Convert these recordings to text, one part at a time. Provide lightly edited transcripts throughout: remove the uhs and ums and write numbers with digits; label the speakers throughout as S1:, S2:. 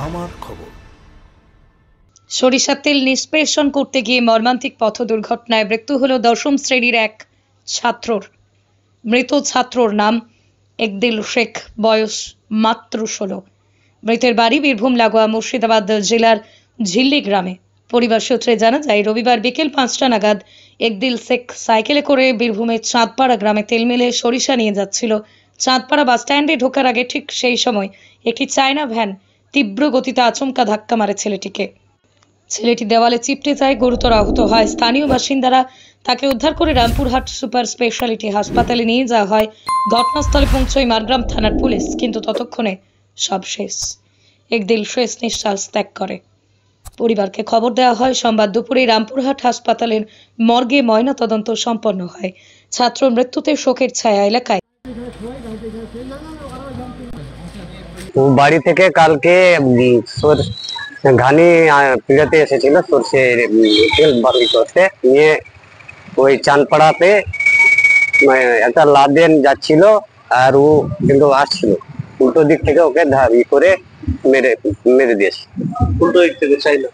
S1: আমার খবর।
S2: সরিষার তেল নিষ্পেষণ করতে গিয়ে মর্মান্তিক পথ দুর্ঘটনায় মৃত্যু হল দশম শ্রেণীর এক ছাত্রর। মৃত ছাত্রর নাম একদিল শেখ, বয়স মাত্র 16। মৃতের বাড়ি বীরভূম লাগোয়া মুর্শিদাবাদ জেলার ঝিল্লি গ্রামে। পরিবার সূত্রে জানা যায়, রবিবার বিকেল 5টা নাগাদ একদিল শেখ সাইকেলে করে বীরভূমের চাঁদপাড়া গ্রামে তেল মিলে সরিষা নিয়ে যাচ্ছিল। চাঁদপাড়া বাস স্ট্যান্ডে ঢোকার আগে ঠিক সেই সময় একটি চায়না ভ্যান তীব্র গতিতে আচমকা ধাক্কা মারে ছেলেটিকে। ছেলেটি দেওয়ালে চিপটে যায়, গুরুতর আহত হয়। স্থানীয় বাসিন্দারা তাকে উদ্ধার করে রামপুরহাট সুপার স্পেশালিটি হাসপাতালে নিয়ে যাওয়া হয়। ঘটনাস্থলে পৌঁছয় মারগ্রাম থানার পুলিশ, কিন্তু ততক্ষণে সব শেষ। একদিল শেষ নিঃশ্বাস ত্যাগ করে। পরিবারকে খবর দেওয়া হয়। সোমবার দুপুরে রামপুরহাট হাসপাতালের মর্গে ময়না তদন্ত সম্পন্ন হয়। ছাত্র মৃত্যুতে শোকের ছায়া এলাকায়।
S3: বাড়ি থেকে কালকে ঘানি পিড়াতে এসেছিল সর্ষে তেল বাড়ি করতে নিয়ে ওই চাঁদপাড়াতে একটা লাদেন যাচ্ছিল, আর ও কিন্তু আসছিল উল্টো দিক থেকে, ওকে করে মেরে মেরে দিয়েছে।
S4: উল্টো দিক থেকে চাইনা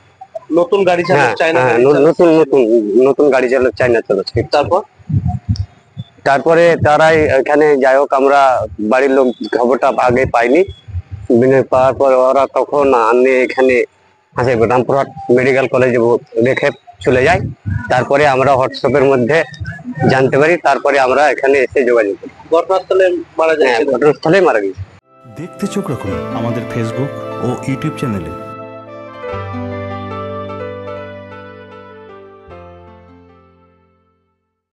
S4: নতুন গাড়ি চালক, চাইনা
S3: নতুন নতুন নতুন গাড়ি চালক, চাইনা চালাচ্ছে। তারপরে তারাই এখানে, যাই হোক, আমরা বাড়ির লোক খবরটা আগে পাইনি। পাওয়ার পর ওরা তখন আনে এখানে রামপুরহাট মেডিকেল কলেজে রেখে চলে যায়। তারপরে আমরা হোয়াটসঅ্যাপের মধ্যে জানতে পারি, তারপরে আমরা এখানে এসে যোগাযোগ করি।
S4: ঘটনাস্থলে মারা যায়।
S3: ঘটনাস্থলে মারা গেছে।
S1: দেখতে চোখ রাখুন আমাদের ফেসবুক ও ইউটিউব চ্যানেলে।